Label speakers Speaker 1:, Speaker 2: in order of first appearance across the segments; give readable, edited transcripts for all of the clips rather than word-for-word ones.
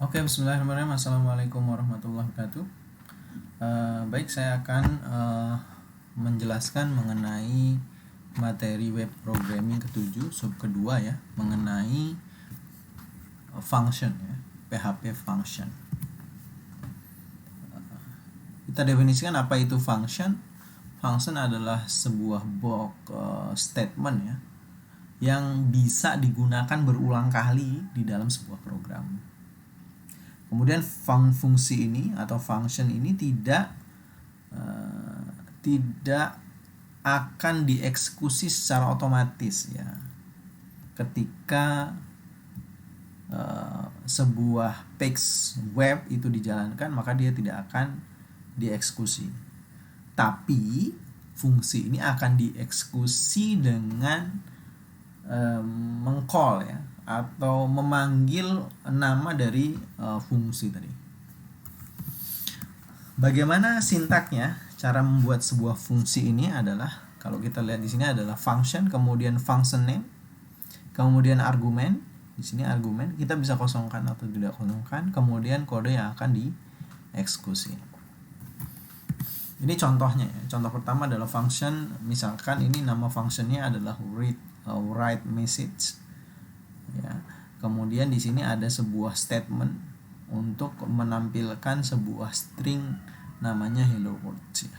Speaker 1: Oke, bismillahirrahmanirrahim. Assalamualaikum warahmatullahi wabarakatuh. Baik, saya akan menjelaskan mengenai materi web programming ke-7 sub kedua ya, mengenai function ya, PHP function. Kita definisikan apa itu function. Function adalah sebuah block statement ya, yang bisa digunakan berulang kali di dalam sebuah program. Kemudian fungsi ini atau function ini tidak akan dieksekusi secara otomatis ya. Ketika sebuah page web itu dijalankan, maka dia tidak akan dieksekusi. Tapi fungsi ini akan dieksekusi dengan meng-call ya, atau memanggil nama dari fungsi tadi. Bagaimana sintaknya? Cara membuat sebuah fungsi ini adalah, kalau kita lihat di sini adalah function, kemudian function name, kemudian argumen. Di sini argumen kita bisa kosongkan atau tidak kosongkan, kemudian kode yang akan dieksekusi. Ini contohnya ya. Contoh pertama adalah function, misalkan ini nama functionnya adalah write message. Ya. Kemudian di sini ada sebuah statement untuk menampilkan sebuah string namanya hello world ya.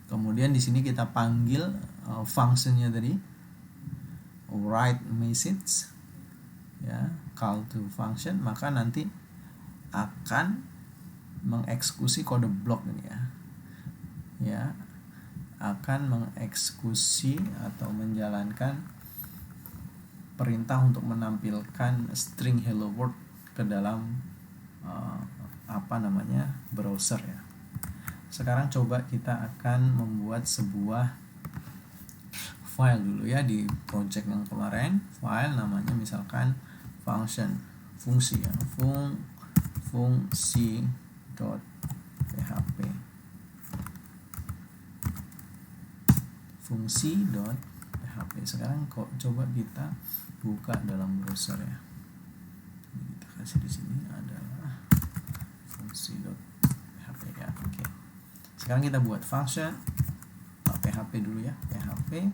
Speaker 1: Kemudian di sini kita panggil functionnya tadi write message ya, call to function, maka nanti akan mengeksekusi kode blok ini ya. Ya, akan mengeksekusi atau menjalankan perintah untuk menampilkan string hello world ke dalam browser ya. Sekarang coba kita akan membuat sebuah file dulu ya, di project yang kemarin. File namanya misalkan function, fungsi ya, fungsi.php, fungsi.php. Sekarang kok coba kita buka dalam browser ya. Kita kasih di sini adalah fungsi.php ya. Oke. Sekarang kita buat function PHP dulu ya, PHP,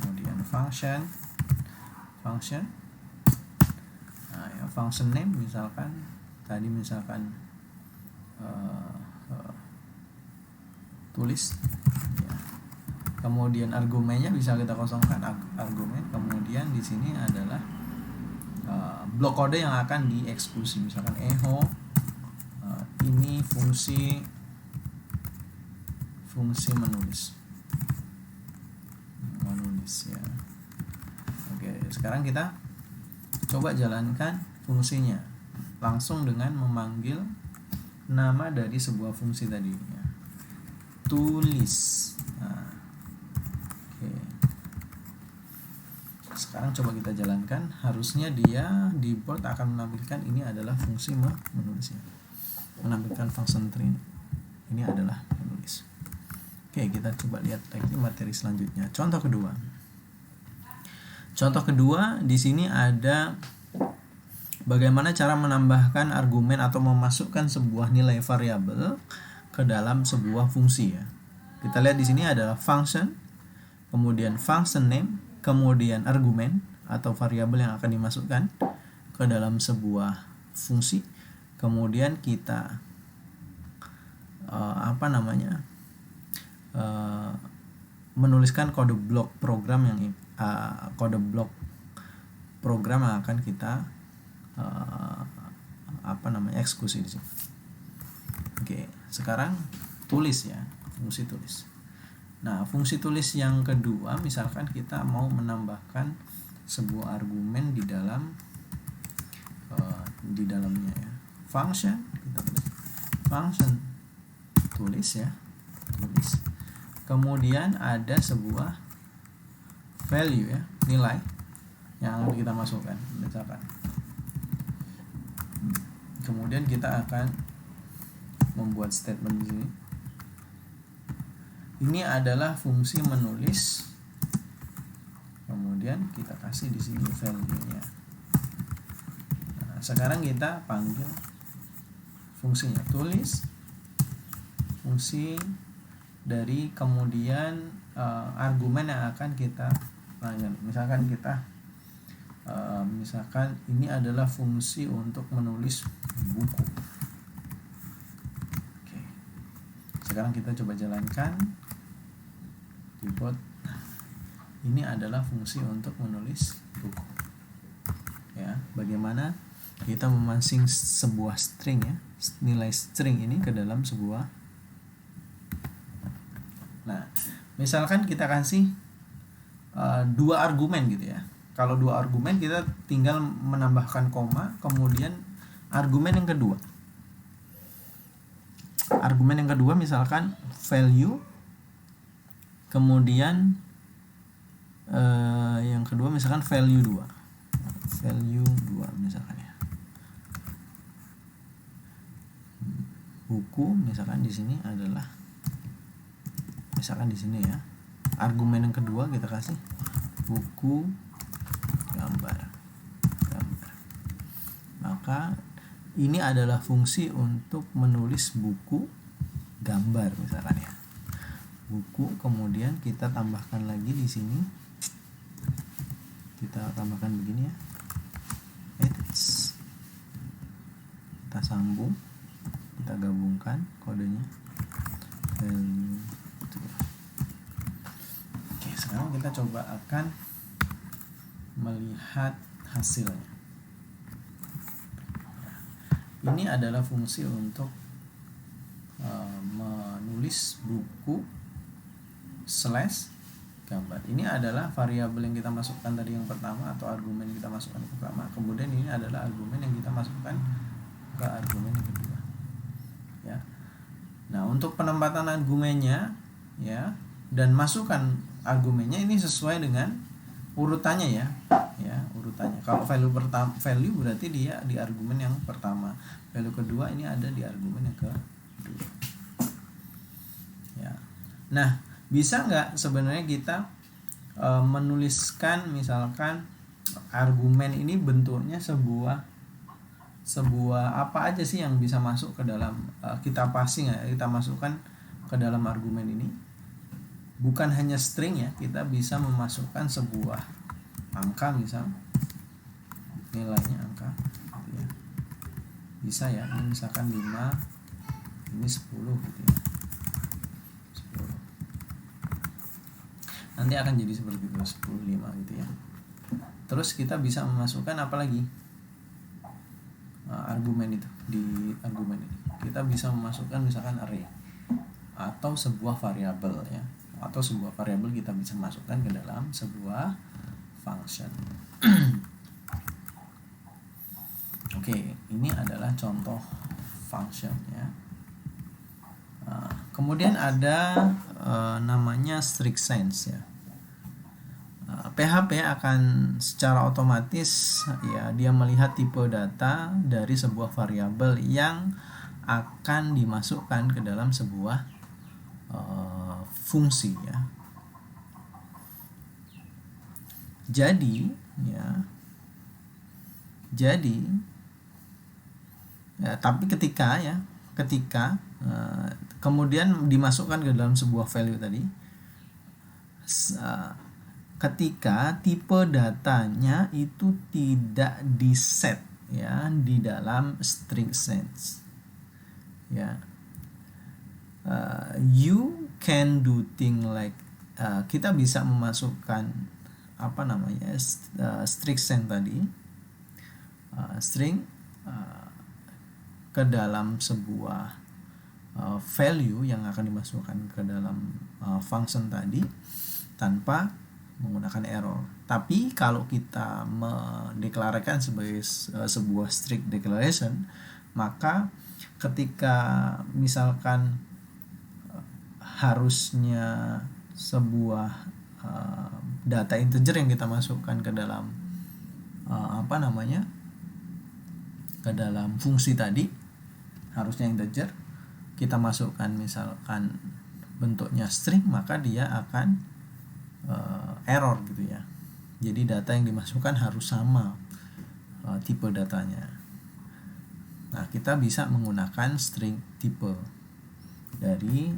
Speaker 1: kemudian function. Nah, ya, function name misalkan tadi tulis ya. Kemudian argumennya bisa kita kosongkan argumen. Kemudian di sini adalah blok kode yang akan dieksekusi, misalkan echo ini fungsi menulis ya. Oke, sekarang kita coba jalankan fungsinya langsung dengan memanggil nama dari sebuah fungsi tadi ya. Tulis. Nah, oke. Sekarang coba kita jalankan, harusnya dia di board akan menampilkan ini adalah fungsi menulis ya. Menampilkan function tree ini adalah menulis. Oke, kita coba lihat lagi materi selanjutnya. Contoh kedua di sini ada bagaimana cara menambahkan argumen atau memasukkan sebuah nilai variabel ke dalam sebuah fungsi ya. Kita lihat di sini adalah function, kemudian function name, kemudian argumen atau variabel yang akan dimasukkan ke dalam sebuah fungsi. Kemudian kita menuliskan kode blok program yang akan kita eksekusi di sini. Oke, sekarang tulis ya, fungsi tulis. Nah, fungsi tulis yang kedua, misalkan kita mau menambahkan sebuah argumen di dalamnya ya. Function, kita tulis function tulis ya, tulis. Kemudian ada sebuah value ya, nilai yang akan kita masukkan misalkan. Kemudian kita akan membuat statement di sini. Ini adalah fungsi menulis. Kemudian kita kasih di sini value-nya. Nah, sekarang kita panggil fungsinya, tulis fungsi dari kemudian argumen yang akan kita panggil. Misalkan kita misalkan ini adalah fungsi untuk menulis buku. Oke. Sekarang kita coba jalankan keyboard. Ini adalah fungsi untuk menulis buku. Ya, bagaimana kita memancing sebuah string ya, nilai string ini ke dalam sebuah. Nah, misalkan kita kasih dua argumen gitu ya. Kalau dua argumen kita tinggal menambahkan koma, kemudian argumen yang kedua. Argumen yang kedua misalkan value, kemudian yang kedua misalkan value 2. Value 2 misalkan ya. Buku misalkan di sini adalah misalkan di sini ya. Argumen yang kedua kita kasih buku gambar. Maka ini adalah fungsi untuk menulis buku gambar misalkan ya. Buku, kemudian kita tambahkan lagi di sini. Kita tambahkan begini ya. Edits. Kita sambung. Kita gabungkan kodenya. Oke, sekarang kita coba akan melihat hasilnya. Ini adalah fungsi untuk menulis buku slash gambar. Ini adalah variabel yang kita masukkan tadi yang pertama, atau argumen yang kita masukkan yang pertama. Kemudian ini adalah argumen yang kita masukkan ke argumen yang kedua. Ya. Nah, untuk penempatan argumennya ya dan masukkan argumennya ini sesuai dengan urutannya ya, urutannya. Kalau value pertama, value berarti dia di argumen yang pertama. Value kedua ini ada di argumen yang kedua. Ya. Nah, bisa nggak sebenarnya kita menuliskan misalkan argumen ini bentuknya sebuah apa aja sih yang bisa masuk ke dalam kita passing ya, kita masukkan ke dalam argumen ini. Bukan hanya string ya, kita bisa memasukkan sebuah angka, misal nilainya angka gitu ya. Bisa ya, ini misalkan 5, ini 10 gitu ya. 10. Nanti akan jadi seperti itu, 10, 5 gitu ya. Terus kita bisa memasukkan apa lagi? Argumen itu, di argumen ini kita bisa memasukkan misalkan array atau sebuah variabel ya. Atau sebuah variabel kita bisa masukkan ke dalam sebuah function. Oke, ini adalah contoh function ya. Kemudian ada namanya strict sense ya. PHP akan secara otomatis ya dia melihat tipe data dari sebuah variabel yang akan dimasukkan ke dalam sebuah fungsi ya. Jadi tapi ketika kemudian dimasukkan ke dalam sebuah value tadi, ketika tipe datanya itu tidak di-set ya di dalam strict sense ya. You can do thing like kita bisa memasukkan strict sense tadi string ke dalam sebuah value yang akan dimasukkan ke dalam function tadi tanpa menggunakan error. Tapi kalau kita mendeklarasikan sebagai sebuah strict declaration, maka ketika misalkan harusnya sebuah data integer yang kita masukkan ke dalam ke dalam fungsi tadi harusnya integer, kita masukkan misalkan bentuknya string, maka dia akan error gitu ya. Jadi data yang dimasukkan harus sama tipe datanya. Nah, kita bisa menggunakan string tipe dari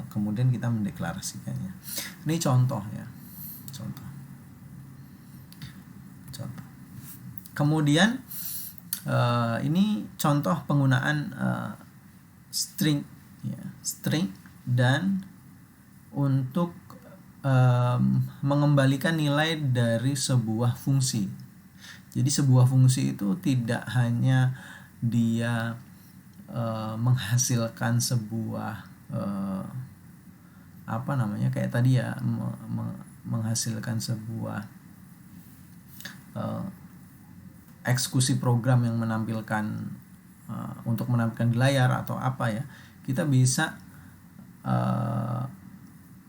Speaker 1: kemudian kita mendeklarasikannya. Ini contoh ya, contoh. Kemudian ini contoh penggunaan string ya, string dan untuk mengembalikan nilai dari sebuah fungsi. Jadi sebuah fungsi itu tidak hanya dia menghasilkan sebuah kayak tadi ya, menghasilkan sebuah eksekusi program yang menampilkan untuk menampilkan di layar atau apa ya. Kita bisa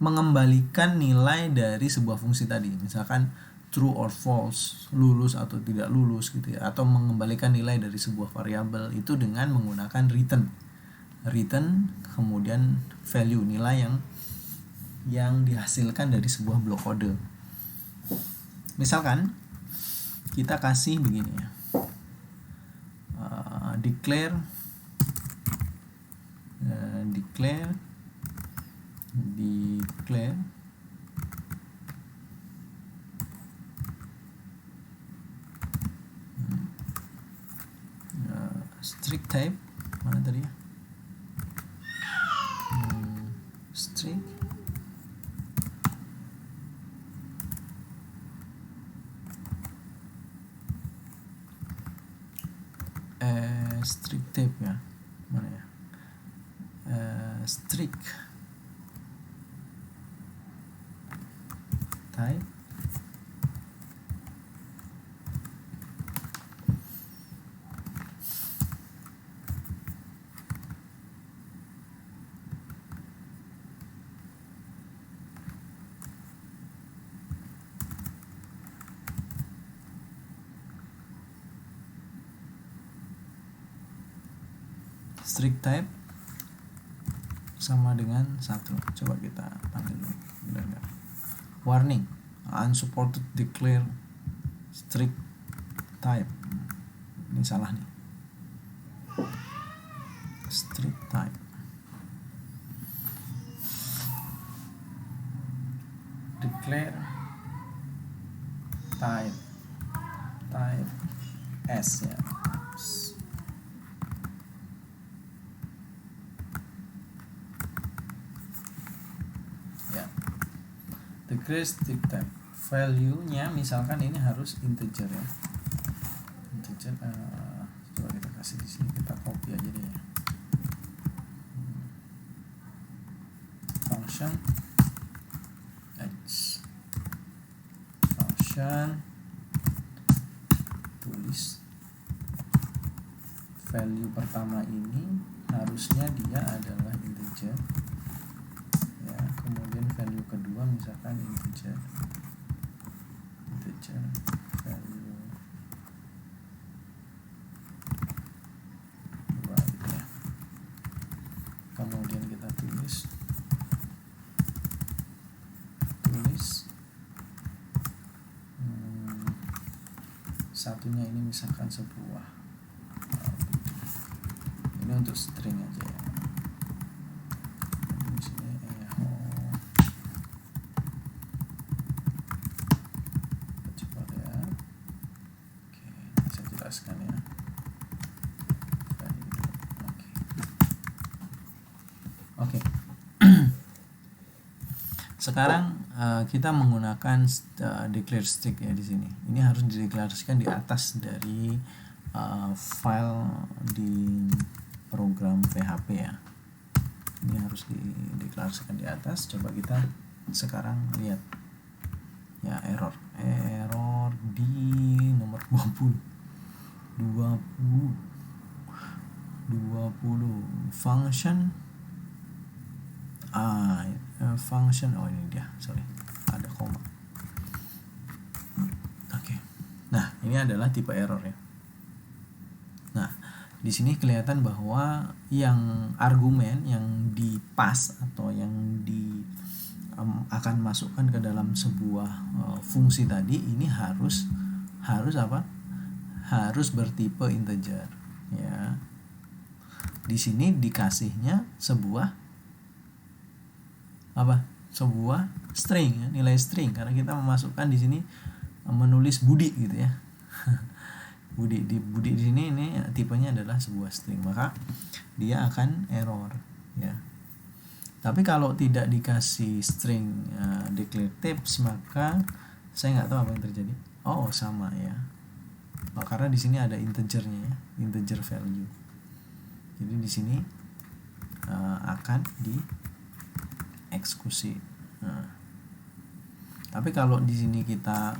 Speaker 1: mengembalikan nilai dari sebuah fungsi tadi, misalkan true or false, lulus atau tidak lulus gitu ya, atau mengembalikan nilai dari sebuah variabel itu dengan menggunakan return kemudian value, nilai yang dihasilkan dari sebuah blok kode. Misalkan kita kasih begini ya, declare strict type, mana tadi ya, strict strict type ya, mana ya, strict type strict type sama dengan 1. Coba kita panggil dulu, benar nggak? Warning, unsupported declare strict type. Ini salah nih. Strict type. Declare type S ya. Declare strict type, value-nya misalkan ini harus integer ya, integer. Coba kita kasih di sini, kita copy aja deh ya. Function tulis value pertama ini harusnya dia adalah integer ya, kemudian value kedua misalkan integer value 2 gitu ya. Kemudian kita tulis satunya ini misalkan sebuah, ini untuk string aja ya. Di sini coba ya. Oke, saya jelaskan ya. Oke. Sekarang kita menggunakan declare strict ya di sini. Ini harus dideklarasikan di atas dari file di program PHP ya. Ini harus dideklarasikan di atas. Coba kita sekarang lihat ya, error di nomor 20 function function, oh ini dia, sorry, ada koma. Oke. Nah, ini adalah tipe error ya. Nah, di sini kelihatan bahwa yang argumen yang dipas atau yang akan masukkan ke dalam sebuah fungsi tadi ini harus apa? Harus bertipe integer. ya. Di sini dikasihnya sebuah sebuah string ya, nilai string, karena kita memasukkan di sini menulis Budi gitu ya. Budi di sini ini tipenya adalah sebuah string, maka dia akan error ya. Tapi kalau tidak dikasih string declarative, maka saya nggak tahu apa yang terjadi. Oh, sama ya. Karena di sini ada integernya ya, integer value. Jadi di sini akan dieksekusi. Tapi kalau di sini kita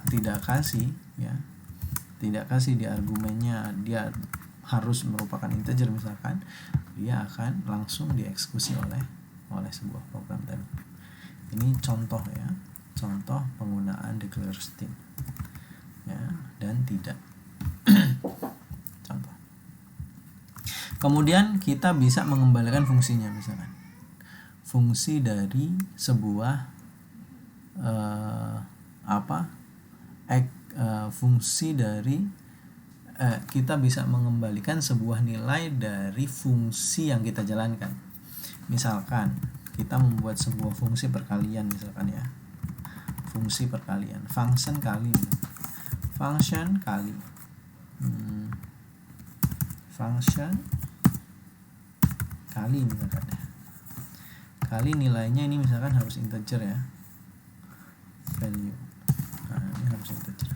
Speaker 1: tidak kasih ya, tidak kasih di argumennya dia harus merupakan integer misalkan, dia akan langsung dieksekusi oleh sebuah program tadi. Ini contoh ya, contoh penggunaan declare string ya, dan tidak. Contoh. Kemudian kita bisa mengembalikan fungsinya, misalkan fungsi dari sebuah fungsi dari kita bisa mengembalikan sebuah nilai dari fungsi yang kita jalankan. Misalkan kita membuat sebuah fungsi perkalian misalkan ya, fungsi perkalian, function kali function kali misalkan ya, kali nilainya ini misalkan harus integer ya, value. Nah, ini harus integer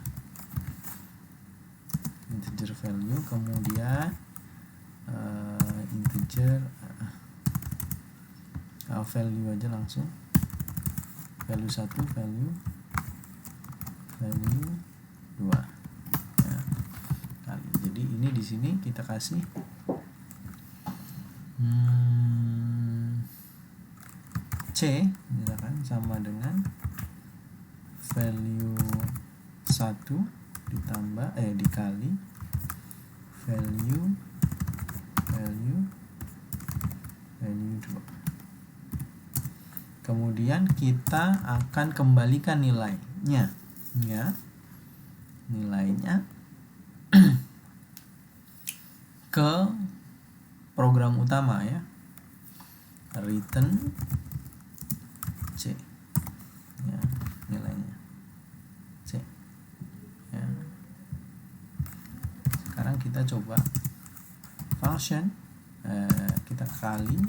Speaker 1: value, kemudian integer value aja langsung, value 1, value 2 ya, kali. Jadi ini di sini kita kasih C misalkan sama dengan value 1 ditambah dikali value 2. Kemudian kita akan kembalikan nilainya ya, nilainya ke program utama ya, return C ya, nilainya C ya. Sekarang kita coba function, kita kali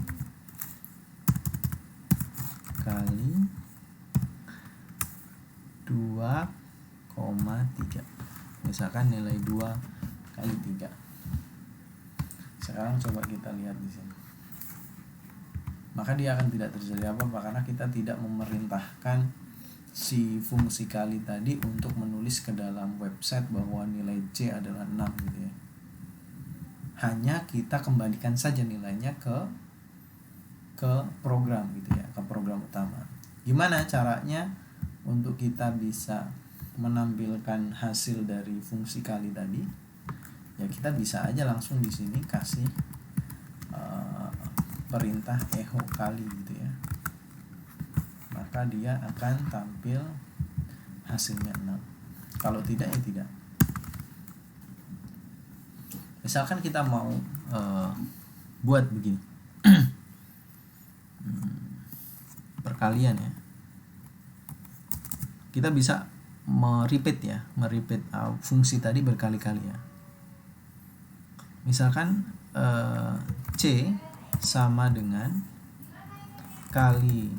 Speaker 1: 2,3, misalkan nilai 2 kali 3. Sekarang coba kita lihat di sini, maka dia akan tidak terjadi apa-apa karena kita tidak memerintahkan si fungsi kali tadi untuk menulis ke dalam website bahwa nilai C adalah 6 gitu ya. Hanya kita kembalikan saja nilainya ke program gitu ya, ke program utama. Gimana caranya untuk kita bisa menampilkan hasil dari fungsi kali tadi? Ya kita bisa aja langsung di sini kasih perintah echo kali gitu ya. Maka dia akan tampil hasilnya 6. Kalau tidak ya tidak. Misalkan kita mau buat begini. Perkalian ya, kita bisa merepeat fungsi tadi berkali-kali ya. Misalkan C sama dengan kali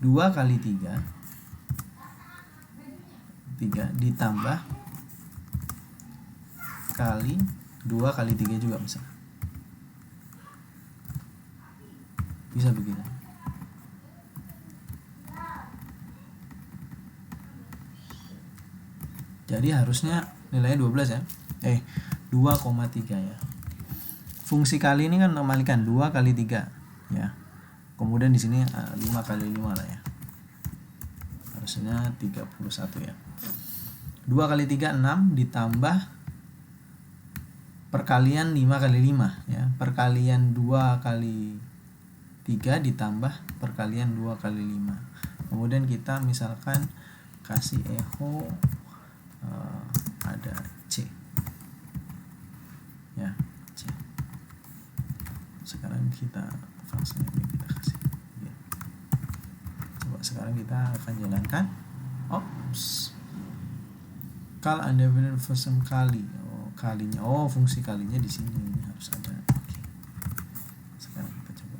Speaker 1: 2 kali 3 ditambah kali 2 kali 3 juga bisa begini. Jadi harusnya nilainya 12 ya. 2,3 ya. Fungsi kali ini kan kembalikan 2 kali 3 ya. Kemudian di sini 5 kali 5 lah ya. Harusnya 31 ya. 2 kali 3 6 ditambah perkalian 5 kali 5 ya. Perkalian 2 kali 3 ditambah perkalian 2 kali 5. Kemudian kita misalkan kasih echo ada C. sekarang kita function ini kita kasih ya. Coba sekarang kita akan jalankan. Call undefined function kali. Kalinya, fungsi kalinya di sini ini harus ada. Oke. Sekarang kita coba.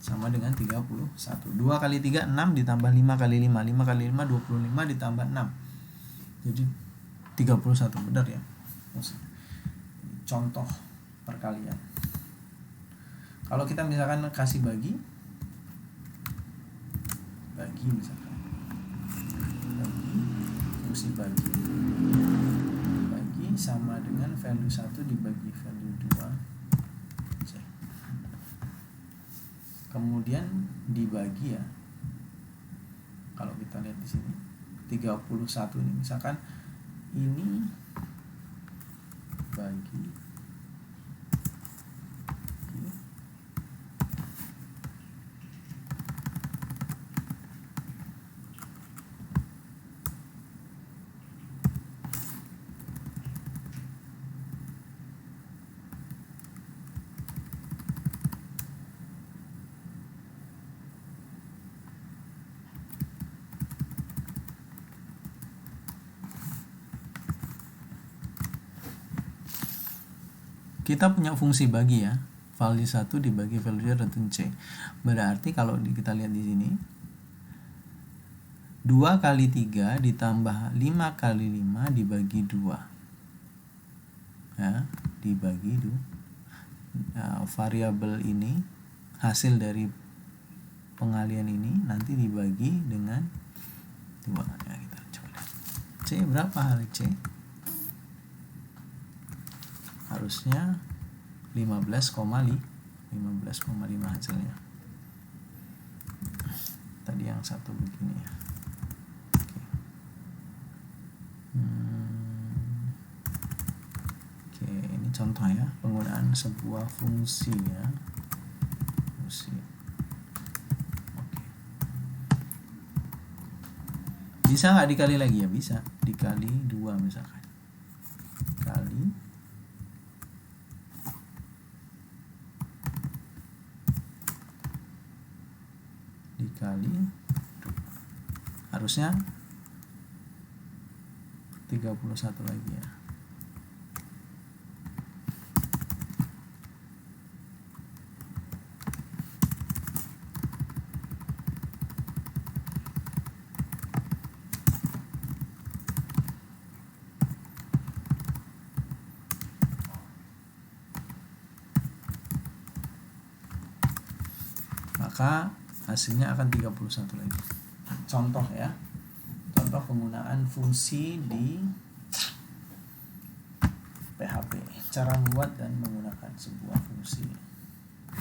Speaker 1: Sama dengan 31. 2 kali 3 6 ditambah 5 kali 5. 5 kali 5 25 ditambah 6. Jadi 31, benar ya. Contoh perkalian. Kalau kita misalkan kasih bagi misalkan. Fungsi bagi sama dengan value 1 dibagi value 2 C. Kemudian dibagi ya. Kalau kita lihat di sini 31 ini misalkan ini bagi kita punya fungsi bagi ya, value 1 dibagi value 2 return C. Berarti kalau kita lihat di sini 2 kali 3 ditambah 5 kali 5 dibagi 2 ya, dibagi 2. Variabel ini hasil dari pengalian ini nanti dibagi dengan 2 ya, kita coba lihat. C berapa hari C? Harusnya 15,5 hasilnya. Tadi yang satu begini ya. Oke, ini contoh ya penggunaan sebuah fungsi ya. Fungsi. Oke. Bisa nggak dikali lagi ya? Bisa. Dikali 2 misalkan. Kali dikali 2. Harusnya 31 lagi ya. Maka hasilnya akan 31 lagi. Contoh ya. Contoh penggunaan fungsi di PHP. Cara membuat dan menggunakan sebuah fungsi.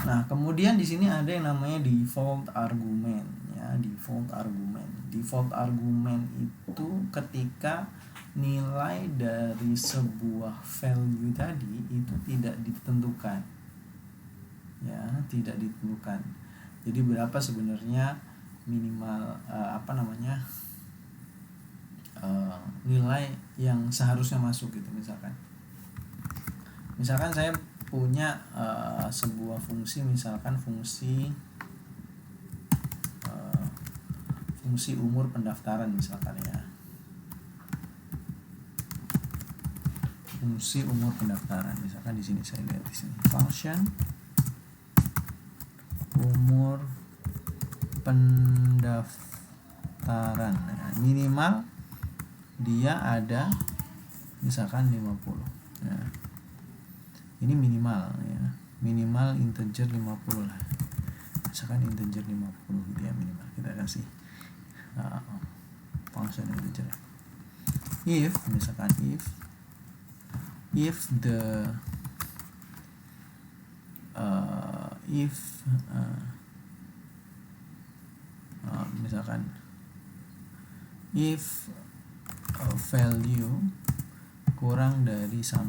Speaker 1: Nah, kemudian di sini ada yang namanya default argument ya, default argument. Default argument itu ketika nilai dari sebuah value tadi itu tidak ditentukan. Ya, tidak ditentukan. Jadi berapa sebenarnya minimal nilai yang seharusnya masuk gitu misalkan. Misalkan saya punya sebuah fungsi, misalkan fungsi umur pendaftaran misalkan ya. Fungsi umur pendaftaran misalkan di sini saya lihat di sini function umur pendaftaran ya, minimal dia ada misalkan 50 ya. Ini minimal ya, minimal integer 50 lah, misalkan integer 50 gitu ya minimal. Kita kasih function integer. If misalkan if the misalkan if value kurang dari 50,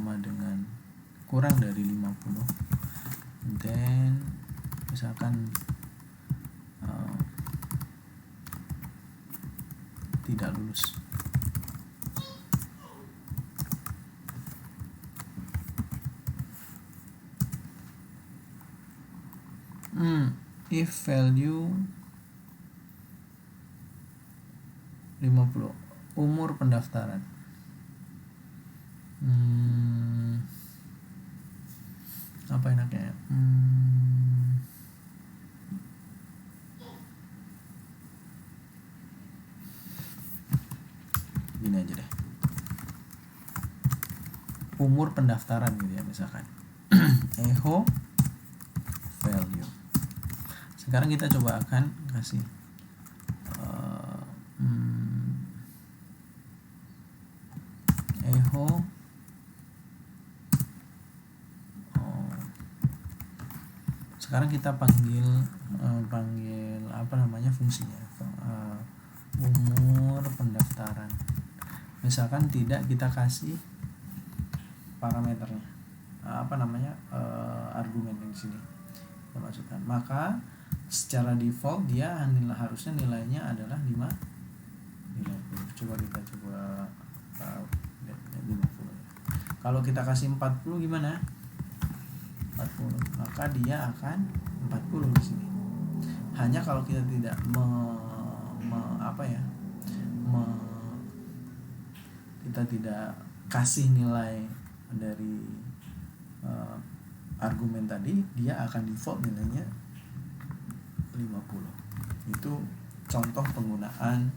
Speaker 1: then misalkan tidak lulus. if value 50, umur pendaftaran. Apa enaknya? Gini aja deh. Umur pendaftaran gitu ya misalkan. Echo value. Sekarang kita coba akan kasih echo sekarang kita panggil apa namanya fungsinya, umur pendaftaran. Misalkan tidak kita kasih parameternya, argumen di sini kita masukkan, maka secara default dia harusnya nilainya adalah 50. Coba kita lihat 50. Kalau kita kasih 40 gimana? 40, maka dia akan 40 di sini. Hanya kalau kita tidak kita tidak kasih nilai dari argumen tadi, dia akan default nilainya 50. Itu contoh penggunaan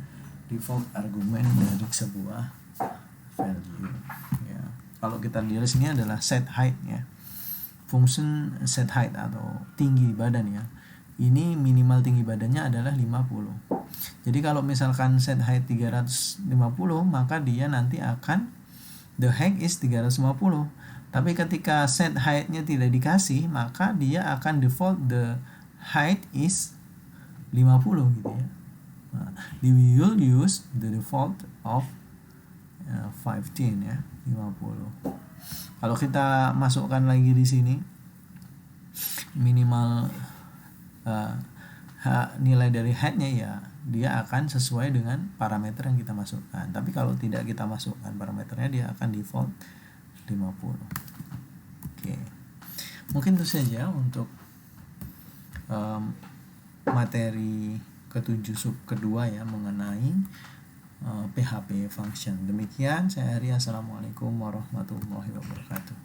Speaker 1: default argumen dari sebuah value ya. Kalau kita lihat di sini adalah set height ya. Function set height atau tinggi badan ya. Ini minimal tinggi badannya adalah 50. Jadi kalau misalkan set height 350, maka dia nanti akan the height is 350. Tapi ketika set height-nya tidak dikasih, maka dia akan default the height is 50 gitu ya. Nah, we will use the default of 15 ya, 50. Kalau kita masukkan lagi di sini minimal nilai dari height-nya ya, dia akan sesuai dengan parameter yang kita masukkan. Tapi kalau tidak kita masukkan parameternya, dia akan default 50. Oke. Mungkin itu saja untuk materi ke-7 sub kedua ya mengenai PHP function. Demikian saya Ari, assalamualaikum warahmatullahi wabarakatuh.